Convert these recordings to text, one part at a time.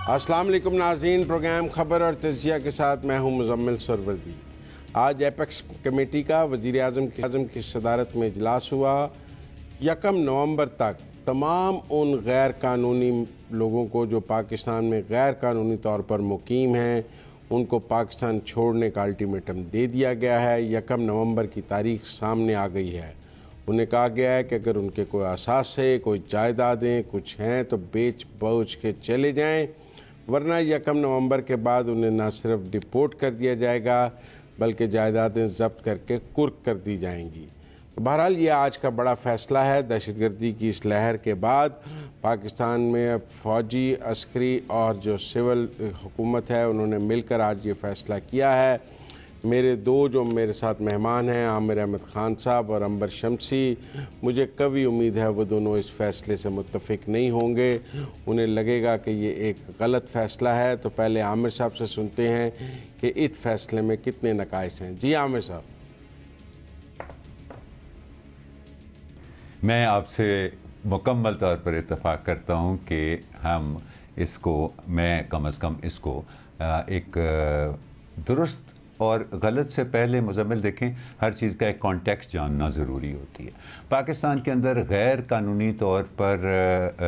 السلام علیکم ناظرین، پروگرام خبر اور تجزیہ کے ساتھ میں ہوں مزمل سروردی۔ آج ایپیکس کمیٹی کا وزیر اعظم کی صدارت میں اجلاس ہوا۔ 1 نومبر تک تمام ان غیر قانونی لوگوں کو جو پاکستان میں غیر قانونی طور پر مقیم ہیں ان کو پاکستان چھوڑنے کا الٹیمیٹم دے دیا گیا ہے۔ 1 نومبر کی تاریخ سامنے آ گئی ہے۔ انہیں کہا گیا ہے کہ اگر ان کے کوئی اثاثے، کوئی جائیدادیں کچھ ہیں تو بیچ بوجھ کے چلے جائیں، ورنہ 1 نومبر کے بعد انہیں نہ صرف ڈپورٹ کر دیا جائے گا بلکہ جائیدادیں ضبط کر کے کرک کر دی جائیں گی۔ بہرحال یہ آج کا بڑا فیصلہ ہے۔ دہشت گردی کی اس لہر کے بعد پاکستان میں اب فوجی، عسکری اور جو سول حکومت ہے انہوں نے مل کر آج یہ فیصلہ کیا ہے۔ میرے جو میرے ساتھ مہمان ہیں، عامر احمد خان صاحب اور عنبر شمسی، مجھے قوی امید ہے وہ دونوں اس فیصلے سے متفق نہیں ہوں گے، انہیں لگے گا کہ یہ ایک غلط فیصلہ ہے۔ تو پہلے عامر صاحب سے سنتے ہیں کہ اس فیصلے میں کتنے نقائص ہیں۔ جی عامر صاحب۔ میں آپ سے مکمل طور پر اتفاق کرتا ہوں کہ ہم اس کو، میں کم از کم اس کو ایک درست اور غلط سے پہلے مزمل دیکھیں، ہر چیز کا ایک کانٹیکسٹ جاننا ضروری ہوتی ہے۔ پاکستان کے اندر غیر قانونی طور پر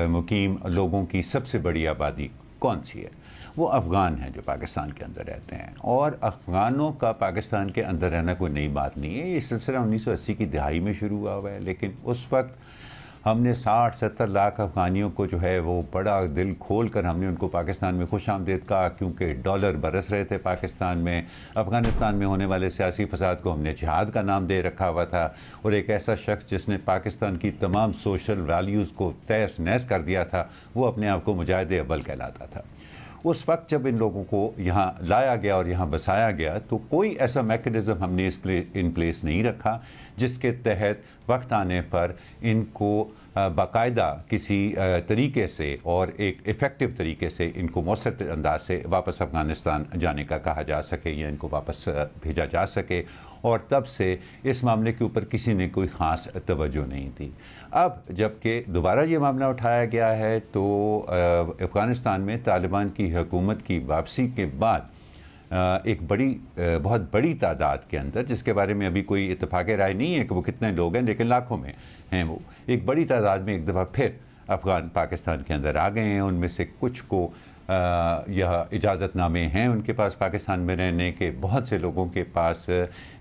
مقیم لوگوں کی سب سے بڑی آبادی کون سی ہے؟ وہ افغان ہیں جو پاکستان کے اندر رہتے ہیں، اور افغانوں کا پاکستان کے اندر رہنا کوئی نئی بات نہیں ہے۔ یہ سلسلہ 1980 کی دہائی میں شروع ہوا ہے، لیکن اس وقت ہم نے 60-70 لاکھ افغانیوں کو جو ہے وہ بڑا دل کھول کر ہم نے ان کو پاکستان میں خوش آمدید کہا، کیونکہ ڈالر برس رہے تھے پاکستان میں۔ افغانستان میں ہونے والے سیاسی فساد کو ہم نے جہاد کا نام دے رکھا ہوا تھا، اور ایک ایسا شخص جس نے پاکستان کی تمام سوشل ویلیوز کو تہس نہس کر دیا تھا وہ اپنے آپ کو مجاہد اول کہلاتا تھا۔ اس وقت جب ان لوگوں کو یہاں لایا گیا اور یہاں بسایا گیا تو کوئی ایسا میکنزم ہم نے ان پلیس نہیں رکھا جس کے تحت وقت آنے پر ان کو باقاعدہ کسی طریقے سے اور ایک ایفیکٹو طریقے سے ان کو مؤثر انداز سے واپس افغانستان جانے کا کہا جا سکے یا ان کو واپس بھیجا جا سکے، اور تب سے اس معاملے کے اوپر کسی نے کوئی خاص توجہ نہیں دی۔ اب جب کہ دوبارہ یہ معاملہ اٹھایا گیا ہے تو افغانستان میں طالبان کی حکومت کی واپسی کے بعد ایک بہت بڑی تعداد کے اندر، جس کے بارے میں ابھی کوئی اتفاق رائے نہیں ہے کہ وہ کتنے لوگ ہیں، لیکن لاکھوں میں ہیں، وہ ایک بڑی تعداد میں ایک دفعہ پھر افغان پاکستان کے اندر آ گئے ہیں۔ ان میں سے کچھ کو یہ اجازت نامے ہیں ان کے پاس پاکستان میں رہنے کے، بہت سے لوگوں کے پاس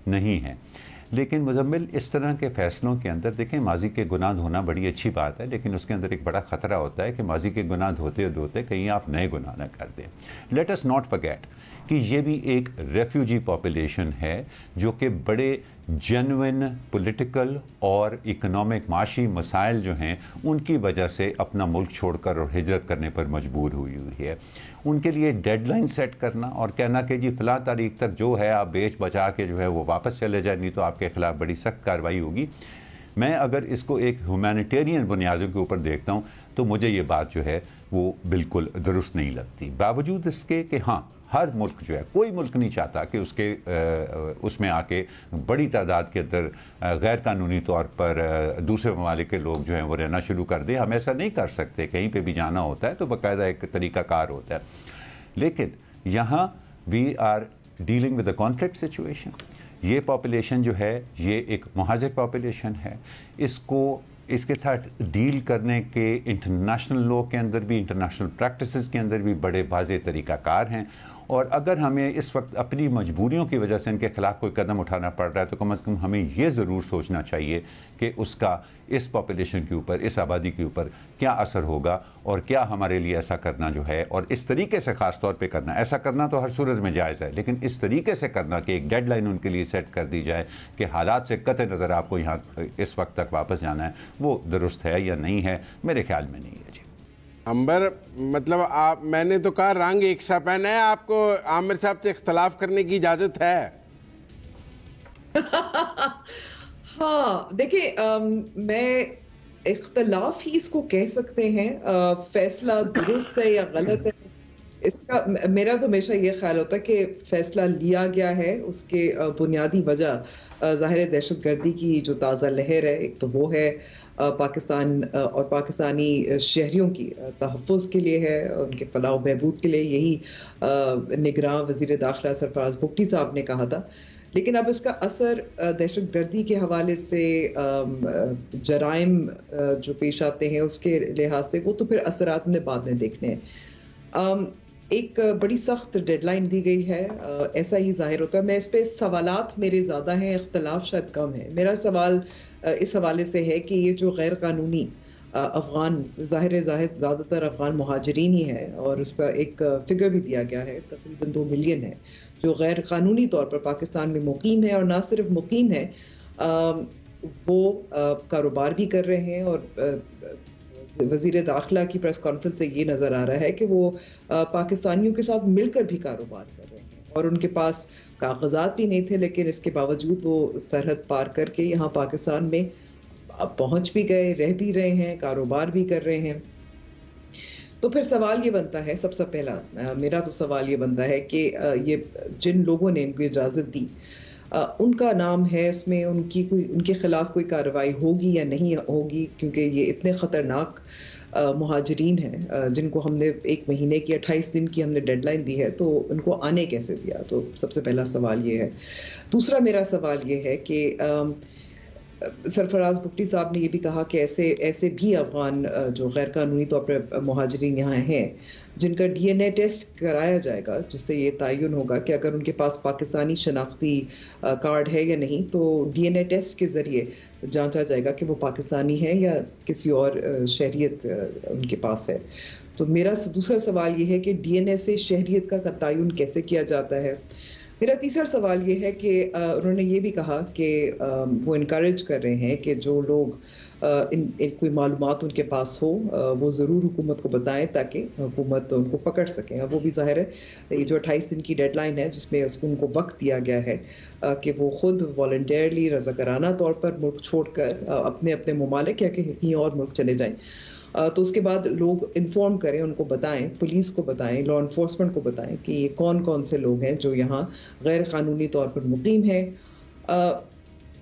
نہیں ہیں۔ لیکن مزمل اس طرح کے فیصلوں کے اندر دیکھیں، ماضی کے گناہ دھونا بڑی اچھی بات ہے، لیکن اس کے اندر ایک بڑا خطرہ ہوتا ہے کہ ماضی کے گناہ دھوتے دھوتے کہیں آپ نئے گناہ نہ کر دیں۔ لیٹ اس ناٹ فرگیٹ کہ یہ بھی ایک ریفیوجی پاپولیشن ہے جو کہ بڑے جینوئن پولیٹیکل اور اکنامک معاشی مسائل جو ہیں ان کی وجہ سے اپنا ملک چھوڑ کر اور ہجرت کرنے پر مجبور ہوئی ہے۔ ان کے لیے ڈیڈ لائن سیٹ کرنا اور کہنا کہ جی فلاں تاریخ تک جو ہے آپ بیچ بچا کے جو ہے وہ واپس چلے جائیں، نہیں تو آپ کے خلاف بڑی سخت کارروائی ہوگی۔ میں اگر اس کو ایک ہیومینیٹیرین بنیادوں کے اوپر دیکھتا ہوں تو مجھے یہ بات جو ہے وہ بالکل درست نہیں لگتی، باوجود اس کے کہ ہاں ہر ملک جو ہے، کوئی ملک نہیں چاہتا کہ اس میں آ کے بڑی تعداد کے اندر غیر قانونی طور پر دوسرے ممالک کے لوگ جو ہیں وہ رہنا شروع کر دیں۔ ہم ایسا نہیں کر سکتے، کہیں پہ بھی جانا ہوتا ہے تو باقاعدہ ایک طریقہ کار ہوتا ہے، لیکن یہاں we are dealing with a conflict situation. یہ پاپولیشن جو ہے یہ ایک مہاجر پاپولیشن ہے، اس کے ساتھ ڈیل کرنے کے انٹرنیشنل لاء کے اندر بھی، انٹرنیشنل پریکٹسز کے اندر بھی بڑے واضح طریقہ کار ہیں، اور اگر ہمیں اس وقت اپنی مجبوریوں کی وجہ سے ان کے خلاف کوئی قدم اٹھانا پڑ رہا ہے تو کم از کم ہمیں یہ ضرور سوچنا چاہیے کہ اس کا اس پاپولیشن کے اوپر، اس آبادی کے اوپر کیا اثر ہوگا، اور کیا ہمارے لیے ایسا کرنا جو ہے، اور اس طریقے سے خاص طور پہ کرنا، ایسا کرنا تو ہر صورت میں جائز ہے، لیکن اس طریقے سے کرنا کہ ایک ڈیڈ لائن ان کے لیے سیٹ کر دی جائے کہ حالات سے قطع نظر آپ کو یہاں اس وقت تک واپس جانا ہے، وہ درست ہے یا نہیں ہے؟ میرے خیال میں نہیں ہے۔ جی عنبر، مطلب میں نے تو کہا رنگ ایک سا پہنا ہے، آپ کو عامر صاحب سے اختلاف کرنے کی اجازت ہے؟ ہاں دیکھیں، میں اختلاف ہی اس کو کہہ سکتے ہیں، فیصلہ درست ہے یا غلط ہے اس کا میرا تو ہمیشہ یہ خیال ہوتا ہے کہ فیصلہ لیا گیا ہے، اس کے بنیادی وجہ ظاہر دہشت گردی کی جو تازہ لہر ہے، ایک تو وہ ہے، پاکستان اور پاکستانی شہریوں کی تحفظ کے لیے ہے، ان کے فلاح و بہبود کے لیے. یہی نگراں وزیر داخلہ سرفراز بگٹی صاحب نے کہا تھا. لیکن اب اس کا اثر دہشت گردی کے حوالے سے، جرائم جو پیش آتے ہیں اس کے لحاظ سے، وہ تو پھر اثرات نے بعد میں دیکھنے ہیں. ایک بڑی سخت ڈیڈ لائن دی گئی ہے، ایسا ہی ظاہر ہوتا ہے. میں اس پہ سوالات میرے زیادہ ہیں، اختلاف شاید کم ہے. میرا سوال اس حوالے سے ہے کہ یہ جو غیر قانونی افغان، زیادہ تر افغان مہاجرین ہی ہیں، اور اس پر ایک فگر بھی دیا گیا ہے، تقریباً 2 ملین ہے جو غیر قانونی طور پر پاکستان میں مقیم ہے. اور نہ صرف مقیم ہے، وہ کاروبار بھی کر رہے ہیں. اور وزیر داخلہ کی پریس کانفرنس سے یہ نظر آ رہا ہے کہ وہ پاکستانیوں کے ساتھ مل کر بھی کاروبار کر رہے ہیں، اور ان کے پاس کاغذات بھی نہیں تھے، لیکن اس کے باوجود وہ سرحد پار کر کے یہاں پاکستان میں پہنچ بھی گئے، رہ بھی رہے ہیں، کاروبار بھی کر رہے ہیں. تو پھر سوال یہ بنتا ہے، سب سے پہلا میرا تو سوال یہ بنتا ہے کہ یہ جن لوگوں نے ان کو اجازت دی، ان کا نام ہے اس میں، ان کے خلاف کوئی کارروائی ہوگی یا نہیں ہوگی؟ کیونکہ یہ اتنے خطرناک مہاجرین ہیں جن کو ہم نے 1 مہینے کی 28 دن کی ہم نے ڈیڈ لائن دی ہے، تو ان کو آنے کیسے دیا؟ تو سب سے پہلا سوال یہ ہے. دوسرا میرا سوال یہ ہے کہ سرفراز بگٹی صاحب نے یہ بھی کہا کہ ایسے بھی افغان جو غیر قانونی طور پر مہاجرین یہاں ہیں، جن کا ڈی این اے ٹیسٹ کرایا جائے گا، جس سے یہ تعین ہوگا کہ اگر ان کے پاس پاکستانی شناختی کارڈ ہے یا نہیں، تو ڈی این اے ٹیسٹ کے ذریعے جانچا جائے گا کہ وہ پاکستانی ہے یا کسی اور شہریت ان کے پاس ہے. تو میرا دوسرا سوال یہ ہے کہ ڈی این اے سے شہریت کا تعین کیسے کیا جاتا ہے. میرا تیسرا سوال یہ ہے کہ انہوں نے یہ بھی کہا کہ وہ انکریج کر رہے ہیں کہ جو لوگ کوئی معلومات ان کے پاس ہو، وہ ضرور حکومت کو بتائیں تاکہ حکومت ان کو پکڑ سکیں. وہ بھی ظاہر ہے یہ جو 28 دن کی ڈیڈ لائن ہے، جس میں ان کو وقت دیا گیا ہے کہ وہ خود والنٹیئرلی، رضاکارانہ طور پر ملک چھوڑ کر اپنے ممالک یا کہیں اور ملک چلے جائیں. تو اس کے بعد لوگ انفارم کریں، ان کو بتائیں، پولیس کو بتائیں، لا انفورسمنٹ کو بتائیں کہ یہ کون سے لوگ ہیں جو یہاں غیر قانونی طور پر مقیم ہیں.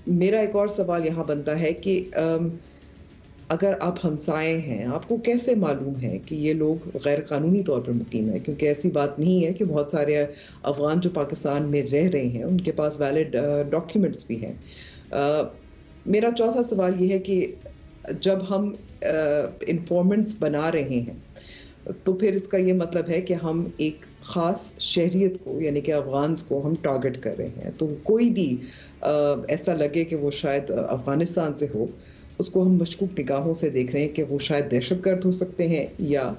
میرا ایک اور سوال یہاں بنتا ہے کہ اگر آپ ہمسائے ہیں، آپ کو کیسے معلوم ہے کہ یہ لوگ غیر قانونی طور پر مقیم ہیں؟ کیونکہ ایسی بات نہیں ہے کہ بہت سارے افغان جو پاکستان میں رہ رہے ہیں ان کے پاس ویلڈ ڈاکیومنٹس بھی ہیں. میرا چوتھا سوال یہ ہے کہ جب ہم انفارمنٹس بنا رہے ہیں تو پھر اس کا یہ مطلب ہے کہ ہم ایک خاص شہریت کو، یعنی کہ افغانز کو ہم ٹارگٹ کر رہے ہیں. تو کوئی بھی ایسا لگے کہ وہ شاید افغانستان سے ہو، اس کو ہم مشکوک نگاہوں سے دیکھ رہے ہیں کہ وہ شاید دہشت گرد ہو سکتے ہیں یا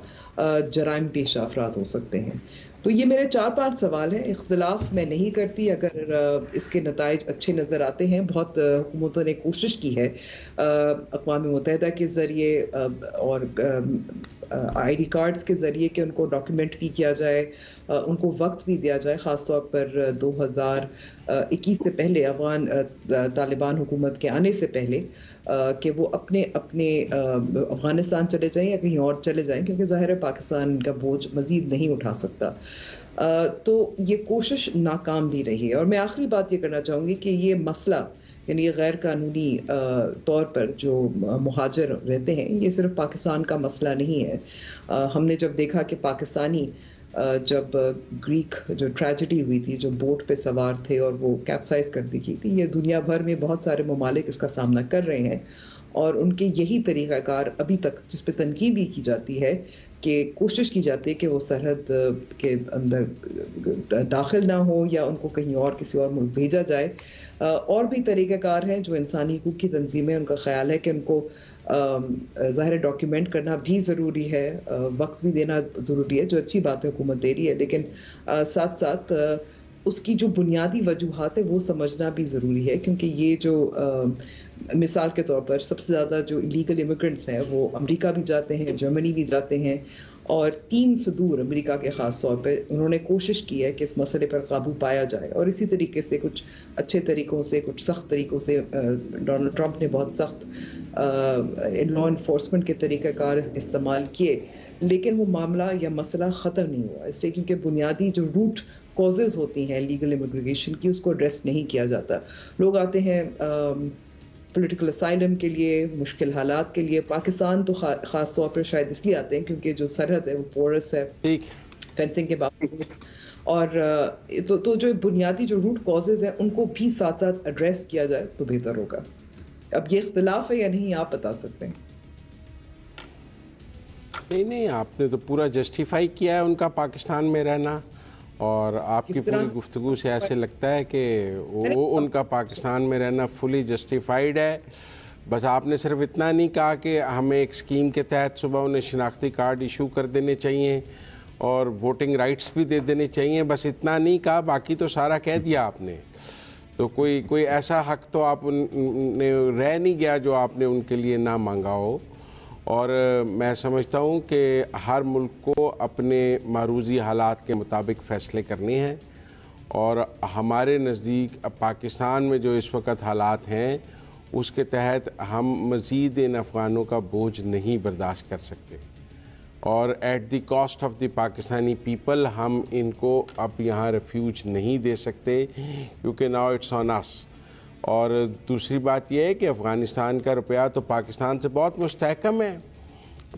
جرائم پیشہ افراد ہو سکتے ہیں. تو یہ میرے 4-5 سوال ہیں. اختلاف میں نہیں کرتی اگر اس کے نتائج اچھے نظر آتے ہیں. بہت حکومتوں نے کوشش کی ہے اقوام متحدہ کے ذریعے اور آئی ڈی کارڈز کے ذریعے کہ ان کو ڈاکیومنٹ بھی کیا جائے، ان کو وقت بھی دیا جائے، خاص طور پر 2021 سے پہلے، افغان طالبان حکومت کے آنے سے پہلے، کہ وہ اپنے افغانستان چلے جائیں یا کہیں اور چلے جائیں، کیونکہ ظاہر ہے پاکستان کا بوجھ مزید نہیں اٹھا سکتا. تو یہ کوشش ناکام بھی رہی ہے. اور میں آخری بات یہ کرنا چاہوں گی کہ یہ مسئلہ، یعنی یہ غیر قانونی طور پر جو مہاجر رہتے ہیں، یہ صرف پاکستان کا مسئلہ نہیں ہے. ہم نے جب دیکھا کہ پاکستانی جب گریک جو ٹریجڈی ہوئی تھی، جو بوٹ پہ سوار تھے اور وہ کیپسائز کر دی گئی تھی، یہ دنیا بھر میں بہت سارے ممالک اس کا سامنا کر رہے ہیں، اور ان کے یہی طریقہ کار ابھی تک، جس پہ تنقید بھی کی جاتی ہے کہ کوشش کی جاتی ہے کہ وہ سرحد کے اندر داخل نہ ہو یا ان کو کہیں اور کسی اور ملک بھیجا جائے. اور بھی طریقہ کار ہیں جو انسانی حقوق کی تنظیمیں، ان کا خیال ہے کہ ان کو ظاہر ڈاکیومنٹ کرنا بھی ضروری ہے، وقت بھی دینا ضروری ہے، جو اچھی بات ہے حکومت دے رہی ہے، لیکن ساتھ ساتھ اس کی جو بنیادی وجوہات ہے وہ سمجھنا بھی ضروری ہے. کیونکہ یہ جو مثال کے طور پر سب سے زیادہ جو لیگل امیگرنٹس ہیں وہ امریکہ بھی جاتے ہیں، جرمنی بھی جاتے ہیں، اور 3 سے دور امریکہ کے خاص طور پہ انہوں نے کوشش کی ہے کہ اس مسئلے پر قابو پایا جائے. اور اسی طریقے سے کچھ اچھے طریقوں سے، کچھ سخت طریقوں سے، ڈونلڈ ٹرمپ نے بہت سخت لا انفورسمنٹ کے طریقہ کار استعمال کیے، لیکن وہ معاملہ یا مسئلہ ختم نہیں ہوا. اس لیے کیونکہ بنیادی جو روٹ کازز ہوتی ہیں لیگل امیگریشن کی، اس کو ایڈریس نہیں کیا جاتا. لوگ آتے ہیں پولیٹیکل اسائلم کے لیے، مشکل حالات کے لیے. پاکستان تو خاص طور پر شاید اس لیے آتے ہیں کیونکہ جو سرحد ہے وہ پورس ہے فینسنگ کے باوجود. اور تو جو بنیادی جو روٹ کازز ہیں ان کو بھی ساتھ ساتھ ایڈریس کیا جائے تو بہتر ہوگا. اب یہ اختلاف ہے یا نہیں آپ بتا سکتے ہیں. نہیں آپ نے تو پورا جسٹیفائی کیا ہے ان کا پاکستان میں رہنا، اور آپ کی پوری گفتگو سے ایسے لگتا ہے کہ وہ ان کا پاکستان میں رہنا فلی جسٹیفائیڈ ہے. بس آپ نے صرف اتنا نہیں کہا کہ ہمیں ایک اسکیم کے تحت صبح انہیں شناختی کارڈ ایشو کر دینے چاہیے اور ووٹنگ رائٹس بھی دے دینے چاہیے، بس اتنا نہیں کہا، باقی تو سارا کہہ دیا آپ نے. تو کوئی ایسا حق تو آپ نے رہ نہیں گیا جو آپ نے ان کے لیے نہ مانگا ہو. اور میں سمجھتا ہوں کہ ہر ملک کو اپنے معروضی حالات کے مطابق فیصلے کرنے ہیں، اور ہمارے نزدیک پاکستان میں جو اس وقت حالات ہیں اس کے تحت ہم مزید ان افغانوں کا بوجھ نہیں برداشت کر سکتے، اور at the cost of the Pakistani people ہم ان کو اب یہاں ریفیوج نہیں دے سکتے، کیونکہ ناؤ اٹس آن اس. اور دوسری بات یہ ہے کہ افغانستان کا روپیہ تو پاکستان سے بہت مستحکم ہے.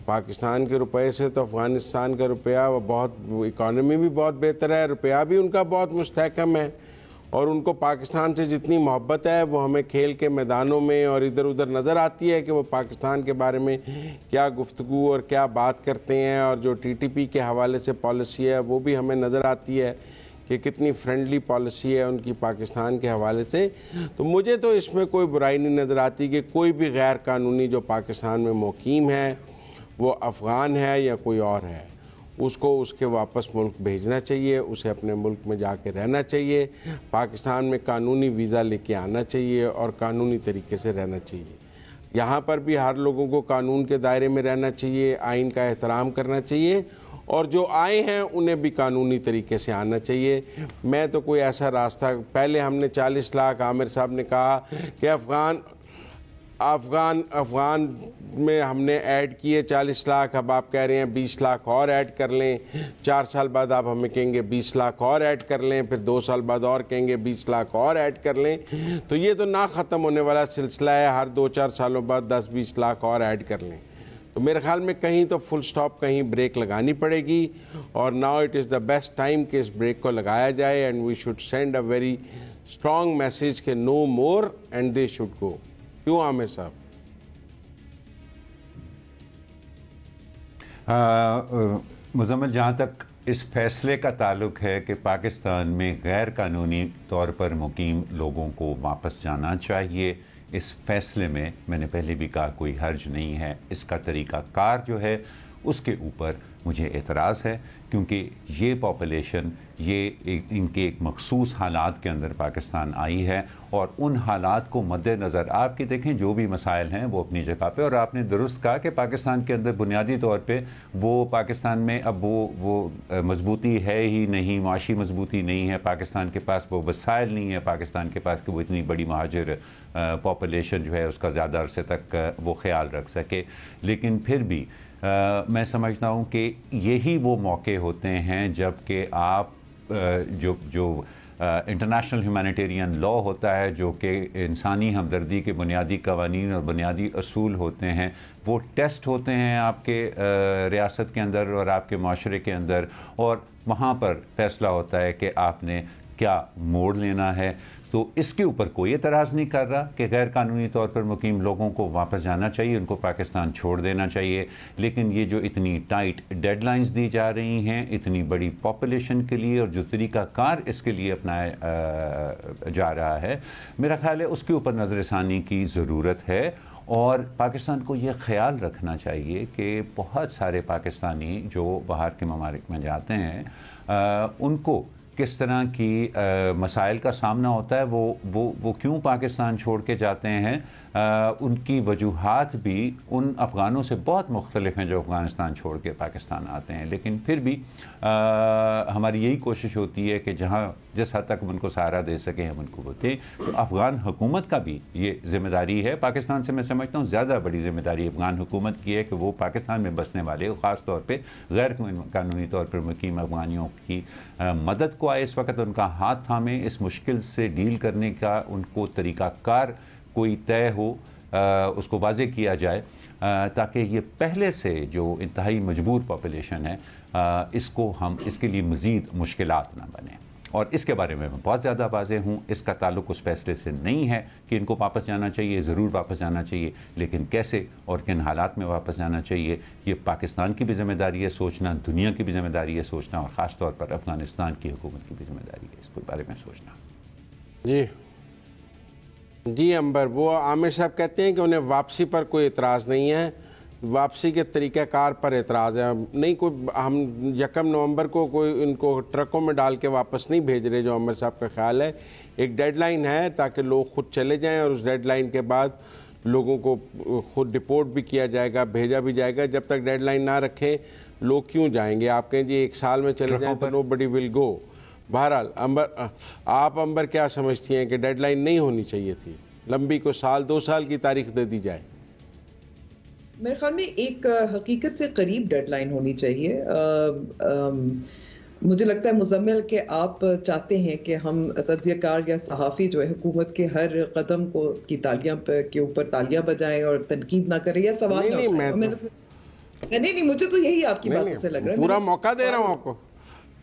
پاکستان کے روپے سے تو افغانستان کا روپیہ بہت، اکانومی بھی بہت بہتر ہے، روپیہ بھی ان کا بہت مستحکم ہے، اور ان کو پاکستان سے جتنی محبت ہے وہ ہمیں کھیل کے میدانوں میں اور ادھر ادھر نظر آتی ہے کہ وہ پاکستان کے بارے میں کیا گفتگو اور کیا بات کرتے ہیں. اور جو ٹی ٹی پی کے حوالے سے پالیسی ہے وہ بھی ہمیں نظر آتی ہے کہ کتنی فرینڈلی پالیسی ہے ان کی پاکستان کے حوالے سے. تو مجھے تو اس میں کوئی برائی نہیں نظر آتی کہ کوئی بھی غیر قانونی جو پاکستان میں مقیم ہے، وہ افغان ہے یا کوئی اور ہے، اس کو اس کے واپس ملک بھیجنا چاہیے، اسے اپنے ملک میں جا کے رہنا چاہیے، پاکستان میں قانونی ویزا لے کے آنا چاہیے اور قانونی طریقے سے رہنا چاہیے. یہاں پر بھی ہر لوگوں کو قانون کے دائرے میں رہنا چاہیے، آئین کا احترام کرنا چاہیے، اور جو آئے ہیں انہیں بھی قانونی طریقے سے آنا چاہیے. میں تو کوئی ایسا راستہ، پہلے ہم نے 40 لاکھ، عامر صاحب نے کہا کہ افغان میں ہم نے ایڈ کیے 40 لاکھ، اب آپ کہہ رہے ہیں 20 لاکھ اور ایڈ کر لیں. 4 سال بعد آپ ہمیں کہیں گے 20 لاکھ اور ایڈ کر لیں، پھر 2 سال بعد اور کہیں گے 20 لاکھ اور ایڈ کر لیں. تو یہ تو نہ ختم ہونے والا سلسلہ ہے، ہر 2-4 سالوں بعد 10-20 لاکھ اور ایڈ کر لیں. تو میرے خیال میں کہیں تو فل سٹاپ، کہیں بریک لگانی پڑے گی، اور now it is the best time کہ اس بریک کو لگایا جائے. And we should send a very strong message کہ no more and they should go. کیوں عامر صاحب؟ مزمل، جہاں تک اس فیصلے کا تعلق ہے کہ پاکستان میں غیر قانونی طور پر مقیم لوگوں کو واپس جانا چاہیے، اس فیصلے میں نے پہلے بھی کہا کوئی حرج نہیں ہے. اس کا طریقہ کار جو ہے اس کے اوپر مجھے اعتراض ہے، کیونکہ یہ پاپولیشن ان کے ایک مخصوص حالات کے اندر پاکستان آئی ہے، اور ان حالات کو مد نظر آپ کی دیکھیں جو بھی مسائل ہیں وہ اپنی جگہ پہ. اور آپ نے درست کہا کہ پاکستان کے اندر بنیادی طور پہ وہ پاکستان میں اب وہ مضبوطی ہے ہی نہیں، معاشی مضبوطی نہیں ہے، پاکستان کے پاس وہ وسائل نہیں ہے پاکستان کے پاس کہ وہ اتنی بڑی مہاجر پاپولیشن جو ہے اس کا زیادہ عرصے تک وہ خیال رکھ سکے. لیکن پھر بھی میں سمجھتا ہوں کہ یہی وہ موقع ہوتے ہیں جب کہ آپ جو انٹرنیشنل ہیومینیٹیرین لا ہوتا ہے، جو کہ انسانی ہمدردی کے بنیادی قوانین اور بنیادی اصول ہوتے ہیں، وہ ٹیسٹ ہوتے ہیں آپ کے ریاست کے اندر اور آپ کے معاشرے کے اندر، اور وہاں پر فیصلہ ہوتا ہے کہ آپ نے کیا موڑ لینا ہے. تو اس کے اوپر کوئی اعتراض نہیں کر رہا کہ غیر قانونی طور پر مقیم لوگوں کو واپس جانا چاہیے، ان کو پاکستان چھوڑ دینا چاہیے. لیکن یہ جو اتنی ٹائٹ ڈیڈ لائنز دی جا رہی ہیں اتنی بڑی پاپولیشن کے لیے، اور جو طریقہ کار اس کے لیے اپنایا جا رہا ہے، میرا خیال ہے اس کے اوپر نظر ثانی کی ضرورت ہے. اور پاکستان کو یہ خیال رکھنا چاہیے کہ بہت سارے پاکستانی جو باہر کے ممالک میں جاتے ہیں ان کو کس طرح کی مسائل کا سامنا ہوتا ہے، وہ کیوں پاکستان چھوڑ کے جاتے ہیں. ان کی وجوہات بھی ان افغانوں سے بہت مختلف ہیں جو افغانستان چھوڑ کے پاکستان آتے ہیں. لیکن پھر بھی ہماری یہی کوشش ہوتی ہے کہ جس حد تک ہم ان کو سہارا دے سکیں ہم ان کو وہ دیں. تو افغان حکومت کا بھی یہ ذمہ داری ہے. پاکستان سے میں سمجھتا ہوں زیادہ بڑی ذمہ داری افغان حکومت کی ہے کہ وہ پاکستان میں بسنے والے، خاص طور پہ غیر قانونی طور پر مقیم افغانیوں کی مدد کو آئے اس وقت ان کا ہاتھ تھامیں، اس مشکل سے ڈیل کرنے کا ان کو طریقہ کار کوئی طے ہو, اس کو واضح کیا جائے تاکہ یہ پہلے سے جو انتہائی مجبور پاپولیشن ہے اس کے لیے مزید مشکلات نہ بنیں. اور اس کے بارے میں بہت زیادہ واضح ہوں, اس کا تعلق اس فیصلے سے نہیں ہے کہ ان کو واپس جانا چاہیے, ضرور واپس جانا چاہیے, لیکن کیسے اور کن حالات میں واپس جانا چاہیے یہ پاکستان کی بھی ذمہ داری ہے سوچنا, دنیا کی بھی ذمہ داری ہے سوچنا, اور خاص طور پر افغانستان کی حکومت کی بھی ذمہ داری ہے اس کے بارے میں سوچنا. جی امبر, وہ عامر صاحب کہتے ہیں کہ انہیں واپسی پر کوئی اعتراض نہیں ہے, واپسی کے طریقہ کار پر اعتراض ہے. نہیں کوئی, ہم 1 نومبر کو کوئی ان کو ٹرکوں میں ڈال کے واپس نہیں بھیج رہے جو عامر صاحب کا خیال ہے. ایک ڈیڈ لائن ہے تاکہ لوگ خود چلے جائیں, اور اس ڈیڈ لائن کے بعد لوگوں کو خود ڈپورٹ بھی کیا جائے گا, بھیجا بھی جائے گا. جب تک ڈیڈ لائن نہ رکھیں لوگ کیوں جائیں گے؟ آپ کہیں جی 1 سال میں چلے جائیں تو نو بڈی ول گو. بہرحال امبر کیا سمجھتی ہیں کہ ڈیڈ لائن نہیں ہونی چاہیے تھی, لمبی کو 1-2 سال کی تاریخ دے دی جائے؟ میرے خیال میں ایک حقیقت سے قریب ڈیڈ لائن ہونی چاہیے. مجھے لگتا ہے مزمل کہ آپ چاہتے ہیں کہ ہم تجزیہ کار یا صحافی جو ہے حکومت کے ہر قدم کو کی تالیاں کے اوپر تالیاں بجائیں اور تنقید نہ کریں یا سوال نہیں, مجھے تو یہی آپ کی باتوں سے لگ رہا ہے. پورا موقع دے رہا ہوں آپ کو,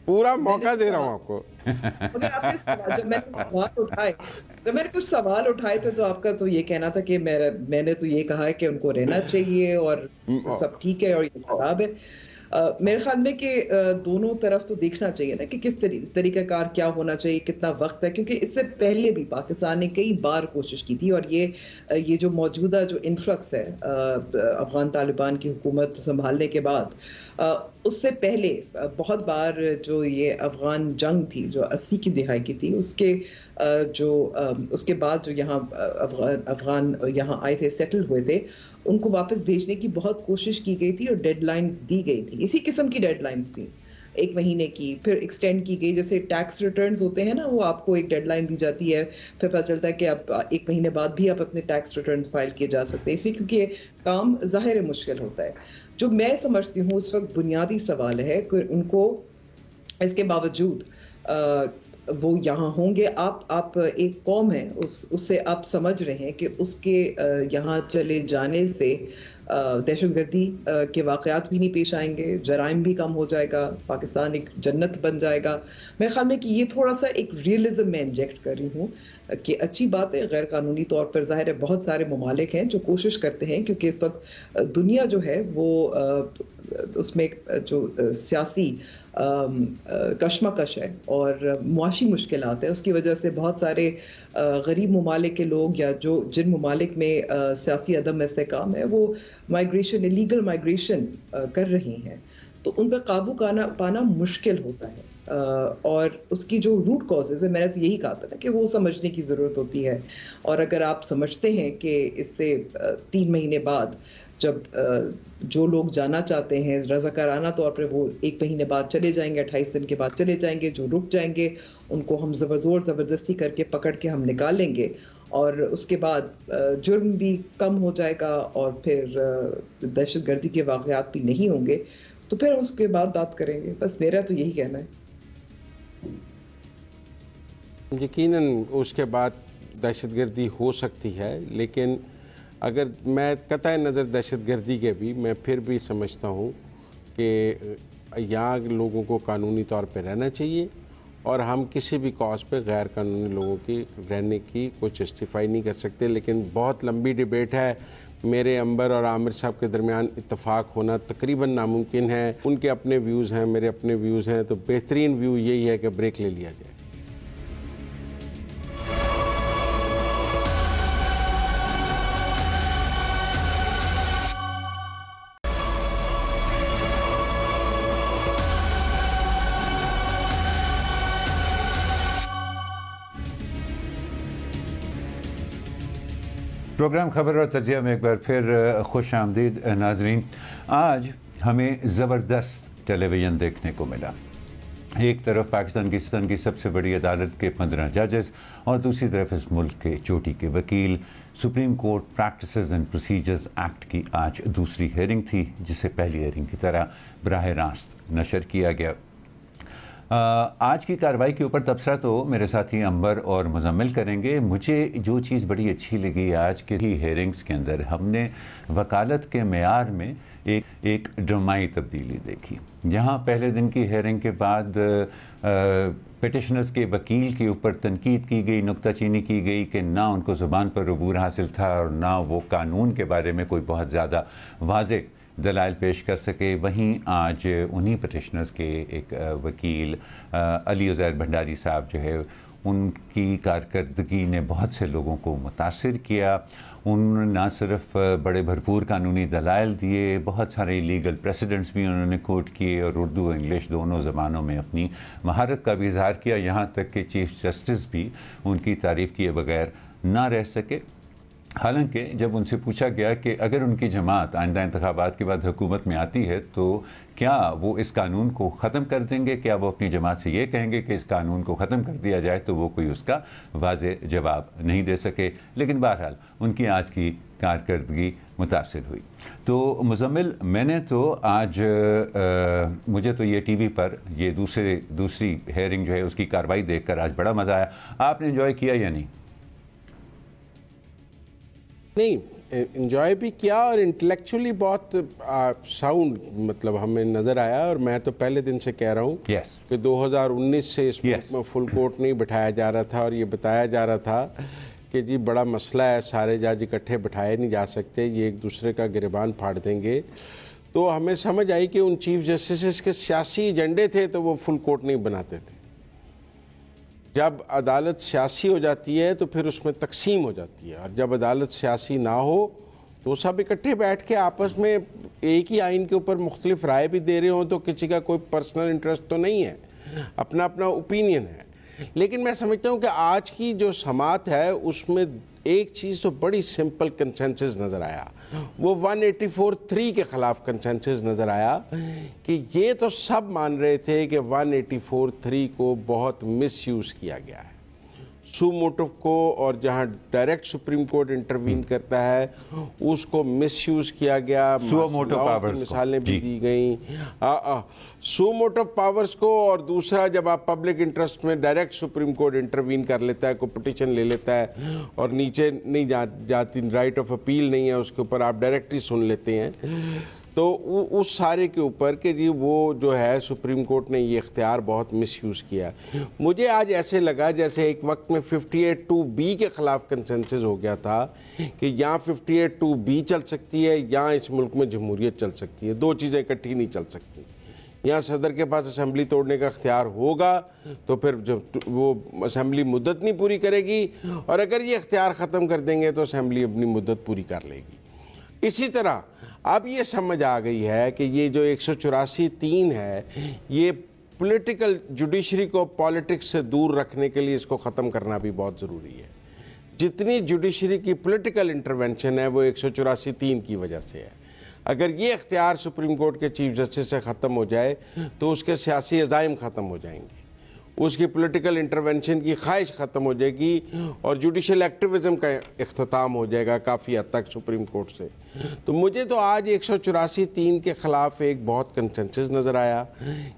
پورا موقع دے رہا ہوں آپ کو. مگر آپ نے جب میں نے کچھ سوال اٹھائے تھے تو آپ کا تو یہ کہنا تھا کہ میں نے تو یہ کہا ہے کہ ان کو رہنا چاہیے اور سب ٹھیک ہے اور یہ خراب ہے. میرے خیال میں کہ دونوں طرف تو دیکھنا چاہیے نا کہ کس طریقہ کار کیا ہونا چاہیے, کتنا وقت ہے, کیونکہ اس سے پہلے بھی پاکستان نے کئی بار کوشش کی تھی, اور یہ جو موجودہ جو انفلکس ہے افغان طالبان کی حکومت سنبھالنے کے بعد, اس سے پہلے بہت بار جو یہ افغان جنگ تھی جو 80 کی دہائی کی تھی, اس کے بعد جو یہاں افغان یہاں آئے تھے, سیٹل ہوئے تھے, ان کو واپس بھیجنے کی بہت کوشش کی گئی تھی اور ڈیڈ لائنز دی گئی تھی. اسی قسم کی ڈیڈ لائنز تھیں, 1 مہینے کی, پھر ایکسٹینڈ کی گئی. جیسے ٹیکس ریٹرنز ہوتے ہیں نا, وہ آپ کو ایک ڈیڈ لائن دی جاتی ہے, پھر پتہ چلتا ہے کہ اب 1 مہینے بعد بھی آپ اپنے ٹیکس ریٹرنز فائل کیے جا سکتے ہیں, اس لیے کیونکہ کام ظاہر مشکل ہوتا ہے. جو میں سمجھتی ہوں اس وقت بنیادی سوال ہے کہ ان کو اس کے باوجود وہ یہاں ہوں گے. آپ ایک قوم ہے, اس سے آپ سمجھ رہے ہیں کہ اس کے یہاں چلے جانے سے دہشت گردی کے واقعات بھی نہیں پیش آئیں گے, جرائم بھی کم ہو جائے گا, پاکستان ایک جنت بن جائے گا. میرے خیال میں کہ یہ تھوڑا سا ایک ریئلزم میں انجیکٹ کر رہی ہوں کہ اچھی بات ہے. غیر قانونی طور پر ظاہر ہے بہت سارے ممالک ہیں جو کوشش کرتے ہیں, کیونکہ اس وقت دنیا جو ہے وہ اس میں جو سیاسی کشمکش ہے اور معاشی مشکلات ہے, اس کی وجہ سے بہت سارے غریب ممالک کے لوگ یا جن ممالک میں سیاسی عدم استحکام ہے وہ مائیگریشن, الیگل مائیگریشن کر رہی ہیں, تو ان پہ قابو پانا مشکل ہوتا ہے. اور اس کی جو روٹ کازز ہے, میں نے تو یہی کہا تھا نا کہ وہ سمجھنے کی ضرورت ہوتی ہے. اور اگر آپ سمجھتے ہیں کہ اس سے 3 مہینے بعد جب جو لوگ جانا چاہتے ہیں رضاکارانہ طور پر وہ 1 مہینے بعد چلے جائیں گے, 28 دن کے بعد چلے جائیں گے, جو رک جائیں گے ان کو ہم زبردستی کر کے پکڑ کے ہم نکال لیں گے, اور اس کے بعد جرم بھی کم ہو جائے گا اور پھر دہشت گردی کے واقعات بھی نہیں ہوں گے, تو پھر اس کے بعد بات کریں گے. بس میرا تو یہی کہنا ہے. یقیناً اس کے بعد دہشت گردی ہو سکتی ہے, لیکن اگر میں قطع نظر دہشت گردی کے بھی میں پھر بھی سمجھتا ہوں کہ یہاں لوگوں کو قانونی طور پہ رہنا چاہیے, اور ہم کسی بھی کاز پہ غیر قانونی لوگوں کی رہنے کی کوئی جسٹیفائی نہیں کر سکتے. لیکن بہت لمبی ڈیبیٹ ہے, میرے امبر اور عامر صاحب کے درمیان اتفاق ہونا تقریباً ناممکن ہے. ان کے اپنے ویوز ہیں, میرے اپنے ویوز ہیں, تو بہترین ویو یہی ہے کہ بریک لے لیا جائے. پروگرام خبر اور تجزیہ میں ایک بار پھر خوش آمدید ناظرین. آج ہمیں زبردست ٹیلی ویژن دیکھنے کو ملا. ایک طرف پاکستان کی سطح کی سب سے بڑی عدالت کے 15 ججز اور دوسری طرف اس ملک کے چوٹی کے وکیل. Supreme court practices and procedures act کی آج دوسری ہیئرنگ تھی, جسے پہلی ہیئرنگ کی طرح براہ راست نشر کیا گیا. آج کی کارروائی کے اوپر تبصرہ تو میرے ساتھی انبر اور مزمل کریں گے. مجھے جو چیز بڑی اچھی لگی آج کے ہیئرنگز کے اندر، ہم نے وکالت کے معیار میں ایک ڈرامائی تبدیلی دیکھی. جہاں پہلے دن کی ہیئرنگ کے بعد پیٹیشنرز کے وکیل کے اوپر تنقید کی گئی، نکتہ چینی کی گئی کہ نہ ان کو زبان پر عبور حاصل تھا اور نہ وہ قانون کے بارے میں کوئی بہت زیادہ واضح دلائل پیش کر سکے، وہیں آج انہی پیٹیشنرز کے ایک وکیل علی عزیر بھنڈاری صاحب جو ہے، ان کی کارکردگی نے بہت سے لوگوں کو متاثر کیا. انہوں نے نہ صرف بڑے بھرپور قانونی دلائل دیے، بہت سارے لیگل پریسیڈنٹس بھی انہوں نے کوٹ کیے اور اردو انگلش دونوں زبانوں میں اپنی مہارت کا بھی اظہار کیا، یہاں تک کہ چیف جسٹس بھی ان کی تعریف کیے بغیر نہ رہ سکے. حالانکہ جب ان سے پوچھا گیا کہ اگر ان کی جماعت آئندہ انتخابات کے بعد حکومت میں آتی ہے تو کیا وہ اس قانون کو ختم کر دیں گے، کیا وہ اپنی جماعت سے یہ کہیں گے کہ اس قانون کو ختم کر دیا جائے، تو وہ کوئی اس کا واضح جواب نہیں دے سکے. لیکن بہرحال ان کی آج کی کارکردگی متاثر ہوئی. تو مزمل، میں نے تو آج مجھے تو یہ ٹی وی پر یہ دوسری ہیئرنگ جو ہے اس کی کارروائی دیکھ کر آج بڑا مزہ آیا. آپ نے انجوائے کیا یا نہیں؟ نہیں، انجوائے بھی کیا اور انٹلیکچولی بہت ساؤنڈ مطلب ہمیں نظر آیا. اور میں تو پہلے دن سے کہہ رہا ہوں کہ 2019 سے اس ملک میں فل کورٹ نہیں بٹھایا جا رہا تھا اور یہ بتایا جا رہا تھا کہ جی بڑا مسئلہ ہے، سارے جج اکٹھے بٹھائے نہیں جا سکتے، یہ ایک دوسرے کا گریبان پھاڑ دیں گے. تو ہمیں سمجھ آئی کہ ان چیف جسٹسز کے سیاسی ایجنڈے تھے تو وہ فل کورٹ نہیں بناتے تھے. جب عدالت سیاسی ہو جاتی ہے تو پھر اس میں تقسیم ہو جاتی ہے، اور جب عدالت سیاسی نہ ہو تو سب اکٹھے بیٹھ کے آپس میں ایک ہی آئین کے اوپر مختلف رائے بھی دے رہے ہوں تو کسی کا کوئی پرسنل انٹرسٹ تو نہیں ہے، اپنا اپنا اوپینین ہے. لیکن میں سمجھتا ہوں کہ آج کی جو سماعت ہے اس میں ایک چیز تو بڑی سمپل کنسنسس نظر آیا، وہ 184(3) کے خلاف کنسنسس نظر آیا کہ یہ تو سب مان رہے تھے کہ 184(3) کو بہت مس یوز کیا گیا ہے، سو موٹو کو، اور جہاں ڈائریکٹ سپریم کورٹ انٹروین کرتا ہے اس کو مس یوز کیا گیا. سو موٹو پاورز مثالیں بھی دی گئیں، سو موٹو پاورز کو، اور دوسرا جب آپ پبلک انٹرسٹ میں ڈائریکٹ سپریم کورٹ انٹروین کر لیتا ہے، کوئی پٹیشن لے لیتا ہے اور نیچے نہیں جاتی، رائٹ آف اپیل نہیں ہے اس کے اوپر، آپ ڈائریکٹلی سن لیتے ہیں. تو اس سارے کے اوپر کہ جی وہ جو ہے سپریم کورٹ نے یہ اختیار بہت مس یوز کیا. مجھے آج ایسے لگا جیسے ایک وقت میں 58(2)B کے خلاف کنسنسس ہو گیا تھا کہ یہاں 58(2)B چل سکتی ہے، یہاں اس ملک میں جمہوریت چل سکتی ہے، دو چیزیں اکٹھی نہیں چل سکتی. یہاں صدر کے پاس اسمبلی توڑنے کا اختیار ہوگا تو پھر جب وہ اسمبلی مدت نہیں پوری کرے گی، اور اگر یہ اختیار ختم کر دیں گے تو اسمبلی اپنی مدت پوری کر لے گی. اسی طرح اب یہ سمجھ آ گئی ہے کہ یہ جو 184(3) ہے یہ پولیٹیکل جوڈیشری کو پالیٹکس سے دور رکھنے کے لیے اس کو ختم کرنا بھی بہت ضروری ہے. جتنی جوڈیشری کی پولیٹیکل انٹرونشن ہے وہ 184(3) کی وجہ سے ہے. اگر یہ اختیار سپریم کورٹ کے چیف جسٹس سے ختم ہو جائے تو اس کے سیاسی عزائم ختم ہو جائیں گے، اس کی پولیٹیکل انٹرونشن کی خواہش ختم ہو جائے گی، اور جوڈیشل ایکٹیویزم کا اختتام ہو جائے گا کافی حد تک سپریم کورٹ سے. تو مجھے تو آج 184(3) کے خلاف ایک بہت کنسنسس نظر آیا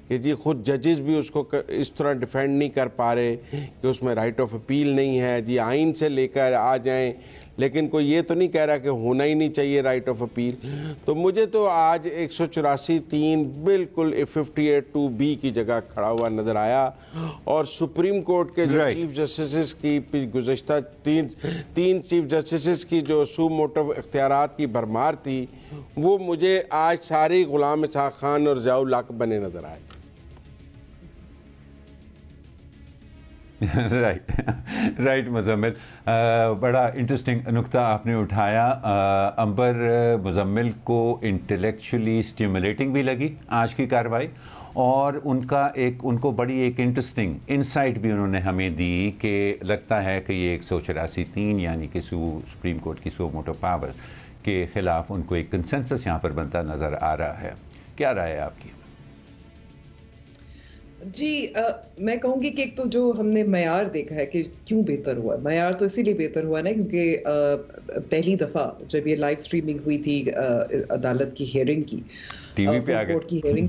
کہ جی خود ججز بھی اس کو اس طرح ڈیفینڈ نہیں کر پا رہے کہ اس میں رائٹ آف اپیل نہیں ہے، جی آئین سے لے کر آ جائیں، لیکن کوئی یہ تو نہیں کہہ رہا کہ ہونا ہی نہیں چاہیے رائٹ آف اپیل. تو مجھے تو آج 184(3) بالکل 58(2)B کی جگہ کھڑا ہوا نظر آیا. اور سپریم کورٹ کے جو چیف جسٹسز کی گزشتہ تین چیف جسٹسز کی جو سو موٹو اختیارات کی بھرمار تھی، وہ مجھے آج سارے غلام اسحاق خان اور ضیاء الحق بنے نظر آئے. رائٹ مزمل، بڑا انٹرسٹنگ نقطہ آپ نے اٹھایا. انبر، مزمل کو انٹلیکچولی اسٹیمولیٹنگ بھی لگی آج کی کارروائی، اور ان کو بڑی ایک انٹرسٹنگ انسائٹ بھی انہوں نے ہمیں دی کہ لگتا ہے کہ یہ 184(3) یعنی کہ سپریم کورٹ کی سو موٹو پاور کے خلاف ان کو ایک کنسنسس یہاں پر بنتا نظر آ رہا ہے. کیا رائے ہے آپ کی؟ جی میں کہوں گی کہ ایک تو جو ہم نے معیار دیکھا ہے کہ کیوں بہتر ہوا، معیار تو اسی لیے بہتر ہوا نا کیونکہ پہلی دفعہ جب یہ لائیو سٹریمنگ ہوئی تھی عدالت کی ہیئرنگ کی، ٹی وی پہ آ گئے کورٹ کی ہیئرنگ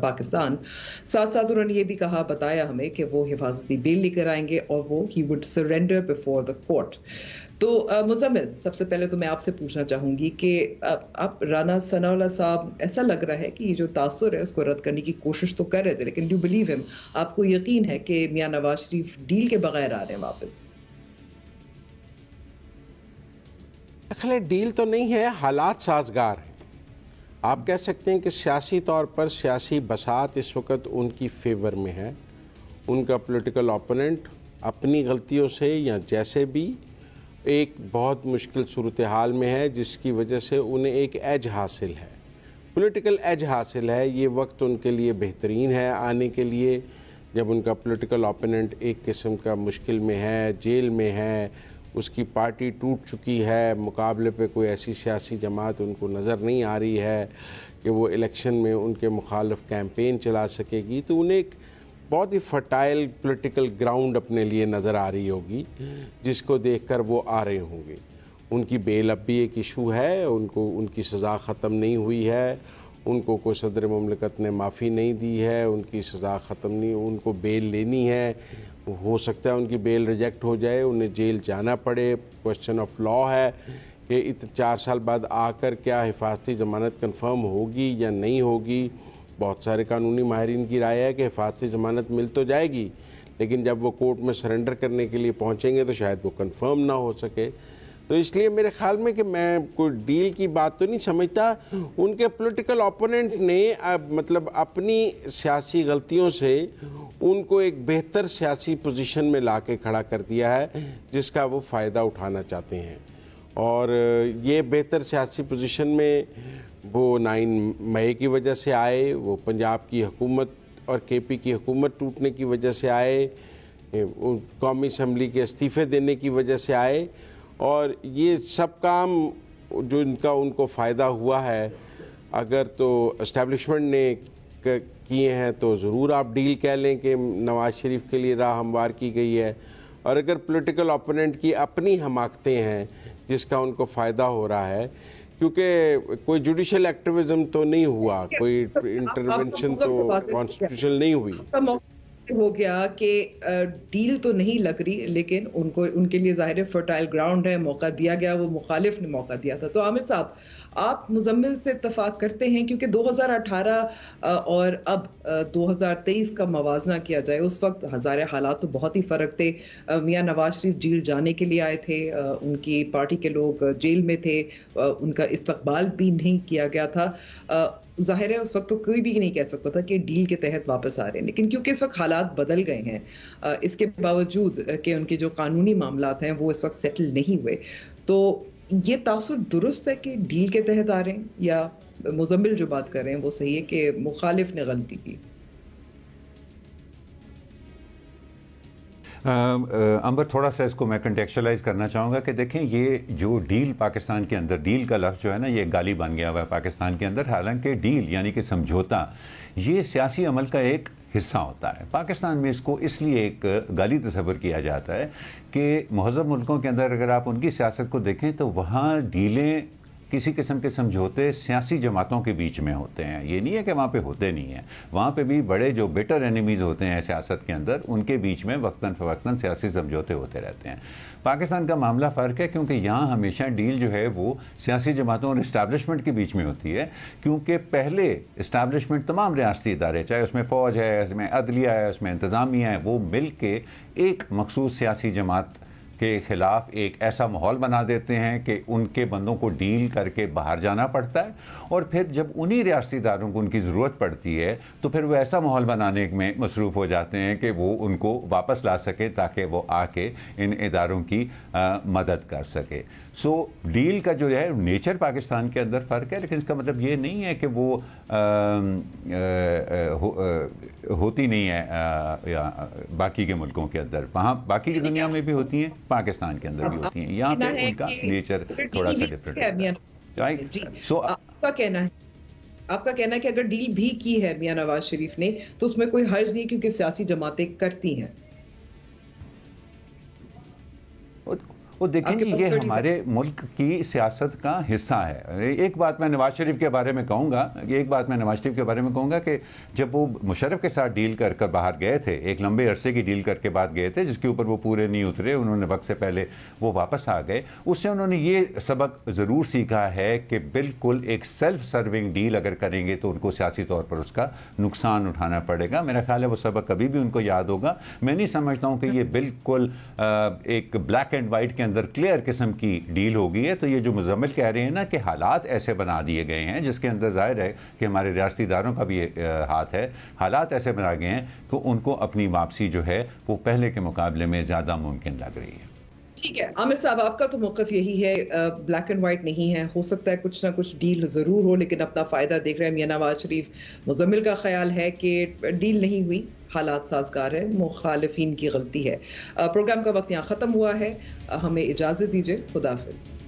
پاکستان. ساتھ ساتھ انہوں نے یہ بھی کہا, بتایا ہمیں کہ وہ حفاظتی بیل لے کر آئیں گے اور وہ he would surrender before the court. تو مزمل, سب سے پہلے تو میں آپ سے پوچھنا چاہوں گی کہ آپ رانا ثناء اللہ صاحب, ایسا لگ رہا ہے کہ یہ جو تاثر ہے اس کو رد کرنے کی کوشش تو کر رہے تھے, لیکن ڈو بلیو ہم, آپ کو یقین ہے کہ میاں نواز شریف ڈیل کے بغیر آ رہے ہیں واپس؟ دراصل ڈیل تو نہیں ہے, حالات سازگار ہیں. آپ کہہ سکتے ہیں کہ سیاسی طور پر سیاسی بساط اس وقت ان کی فیور میں ہے. ان کا پولیٹیکل اوپوننٹ اپنی غلطیوں سے یا جیسے بھی ایک بہت مشکل صورتحال میں ہے, جس کی وجہ سے انہیں ایک ایج حاصل ہے, پولیٹیکل ایج حاصل ہے. یہ وقت ان کے لیے بہترین ہے آنے کے لیے, جب ان کا پولیٹیکل اوپوننٹ ایک قسم کا مشکل میں ہے, جیل میں ہے, اس کی پارٹی ٹوٹ چکی ہے, مقابلے پہ کوئی ایسی سیاسی جماعت ان کو نظر نہیں آ رہی ہے کہ وہ الیکشن میں ان کے مخالف کیمپین چلا سکے گی. تو انہیں ایک بہت ہی فرٹائل پولیٹیکل گراؤنڈ اپنے لیے نظر آ رہی ہوگی, جس کو دیکھ کر وہ آ رہے ہوں گے. ان کی بیل اب بھی ایک ایشو ہے, ان کی سزا ختم نہیں ہوئی ہے, ان کو کوئی صدر مملکت نے معافی نہیں دی ہے, ان کی سزا ختم نہیں, ان کو بیل لینی ہے. ہو سکتا ہے ان کی بیل ریجیکٹ ہو جائے, انہیں جیل جانا پڑے. کوسچن آف لا ہے کہ 4 سال بعد آ کر کیا حفاظتی ضمانت کنفرم ہوگی یا نہیں ہوگی. بہت سارے قانونی ماہرین کی رائے ہے کہ حفاظتی ضمانت مل تو جائے گی, لیکن جب وہ کورٹ میں سرنڈر کرنے کے لیے پہنچیں گے تو شاید وہ کنفرم نہ ہو سکے. تو اس لیے میرے خیال میں کہ میں کوئی ڈیل کی بات تو نہیں سمجھتا. ان کے پولیٹیکل اوپوننٹ نے مطلب اپنی سیاسی غلطیوں سے ان کو ایک بہتر سیاسی پوزیشن میں لا کے کھڑا کر دیا ہے, جس کا وہ فائدہ اٹھانا چاہتے ہیں. اور یہ بہتر سیاسی پوزیشن میں وہ 9 مئی کی وجہ سے آئے, وہ پنجاب کی حکومت اور کے پی کی حکومت ٹوٹنے کی وجہ سے آئے, قومی اسمبلی کے استعفے دینے کی وجہ سے آئے. اور یہ سب کام جو ان کو فائدہ ہوا ہے, اگر تو اسٹیبلشمنٹ نے کیے ہیں تو ضرور آپ ڈیل کہہ لیں کہ نواز شریف کے لیے راہ ہموار کی گئی ہے. اور اگر پولیٹیکل اوپوننٹ کی اپنی حماقتیں ہیں جس کا ان کو فائدہ ہو رہا ہے, کیونکہ کوئی جوڈیشل ایکٹیویزم تو نہیں ہوا, کوئی انٹرونشن تو کانسٹیٹیوشنل نہیں ہوئی. ہو گیا کہ ڈیل تو نہیں لگ رہی, لیکن ان کے لیے ظاہر فرٹائل گراؤنڈ ہے, موقع دیا گیا, وہ مخالف نے موقع دیا تھا. تو عامر صاحب, آپ مزمل سے اتفاق کرتے ہیں, کیونکہ 2018 اور اب 2023 کا موازنہ کیا جائے, اس وقت ہزارے حالات تو بہت ہی فرق تھے. میاں نواز شریف جیل جانے کے لیے آئے تھے, ان کی پارٹی کے لوگ جیل میں تھے, ان کا استقبال بھی نہیں کیا گیا تھا. ظاہر ہے اس وقت تو کوئی بھی نہیں کہہ سکتا تھا کہ ڈیل کے تحت واپس آ رہے ہیں, لیکن کیونکہ اس وقت حالات بدل گئے ہیں, اس کے باوجود کہ ان کے جو قانونی معاملات ہیں وہ اس وقت سیٹل نہیں ہوئے, تو یہ تاثر درست ہے کہ ڈیل کے تحت آ رہے ہیں, یا مزمل جو بات کر رہے ہیں وہ صحیح ہے کہ مخالف نے غلطی کی؟ امبر, تھوڑا سا اس کو میں کنٹیکچولائز کرنا چاہوں گا کہ دیکھیں, یہ جو ڈیل پاکستان کے اندر, ڈیل کا لفظ جو ہے نا یہ گالی بن گیا ہوا ہے پاکستان کے اندر. حالانکہ ڈیل یعنی کہ سمجھوتا یہ سیاسی عمل کا ایک حصہ ہوتا ہے. پاکستان میں اس کو اس لیے ایک گالی تصور کیا جاتا ہے کہ مہذب ملکوں کے اندر اگر آپ ان کی سیاست کو دیکھیں تو وہاں ڈیلیں, کسی قسم کے سمجھوتے سیاسی جماعتوں کے بیچ میں ہوتے ہیں. یہ نہیں ہے کہ وہاں پہ ہوتے نہیں ہیں, وہاں پہ بھی بڑے جو بیٹر اینیمیز ہوتے ہیں سیاست کے اندر, ان کے بیچ میں وقتاً فوقتاً سیاسی سمجھوتے ہوتے رہتے ہیں. پاکستان کا معاملہ فرق ہے, کیونکہ یہاں ہمیشہ ڈیل جو ہے وہ سیاسی جماعتوں اور اسٹیبلشمنٹ کے بیچ میں ہوتی ہے, کیونکہ پہلے اسٹیبلشمنٹ تمام ریاستی ادارے, چاہے اس میں فوج ہے, اس میں عدلیہ ہے, اس میں انتظامیہ ہے, وہ مل کے ایک مخصوص سیاسی جماعت کے خلاف ایک ایسا ماحول بنا دیتے ہیں کہ ان کے بندوں کو ڈیل کر کے باہر جانا پڑتا ہے, اور پھر جب انہی ریاستی اداروں کو ان کی ضرورت پڑتی ہے تو پھر وہ ایسا ماحول بنانے میں مصروف ہو جاتے ہیں کہ وہ ان کو واپس لا سکے تاکہ وہ آ کے ان اداروں کی مدد کر سکے. سو ڈیل کا جو ہے نیچر پاکستان کے اندر فرق ہے, لیکن اس کا مطلب یہ نہیں ہے کہ وہ ہوتی نہیں ہے باقی کے ملکوں کے اندر. وہاں باقی کی دنیا میں بھی ہوتی ہیں, پاکستان کے اندر بھی ہوتی ہیں, یہاں پہ ان کا نیچر تھوڑا سا ڈفرینٹ ہے. سو آپ کا کہنا ہے کہ اگر ڈیل بھی کی ہے میاں نواز شریف نے تو اس میں کوئی حرج نہیں, کیونکہ سیاسی جماعتیں کرتی ہیں. وہ دیکھیں جی یہ ہمارے ملک کی سیاست کا حصہ ہے. ایک بات میں نواز شریف کے بارے میں کہوں گا کہ جب وہ مشرف کے ساتھ ڈیل کر کر باہر گئے تھے, ایک لمبے عرصے کی ڈیل کر کے بعد گئے تھے جس کے اوپر وہ پورے نہیں اترے, انہوں نے وقت سے پہلے وہ واپس آ گئے. اس سے انہوں نے یہ سبق ضرور سیکھا ہے کہ بالکل ایک سیلف سرونگ ڈیل اگر کریں گے تو ان کو سیاسی طور پر اس کا نقصان اٹھانا پڑے گا. میرا خیال ہے وہ سبق کبھی بھی ان کو یاد ہوگا. میں نہیں سمجھتا ہوں کہ یہ بالکل ایک بلیک اینڈ وائٹ کے اندر کلیئر قسم کی ڈیل ہوگی ہے. تو یہ جو مزمل کہہ رہے ہیں نا کہ حالات ایسے بنا دیے گئے ہیں, جس کے اندر ظاہر ہے کہ ہمارے ریاستی اداروں کا بھی ہاتھ ہے, حالات ایسے بنا گئے ہیں تو ان کو اپنی واپسی جو ہے وہ پہلے کے مقابلے میں زیادہ ممکن لگ رہی ہے. ٹھیک ہے عامر صاحب, آپ کا تو موقف یہی ہے, بلیک اینڈ وائٹ نہیں ہے, ہو سکتا ہے کچھ نہ کچھ ڈیل ضرور ہو لیکن اپنا فائدہ دیکھ رہے ہیں میاں نواز شریف. مزمل کا خیال ہے کہ ڈیل نہیں ہوئی, حالات سازگار ہے, مخالفین کی غلطی ہے. پروگرام کا وقت یہاں ختم ہوا ہے, ہمیں اجازت دیجیے, خدا حافظ.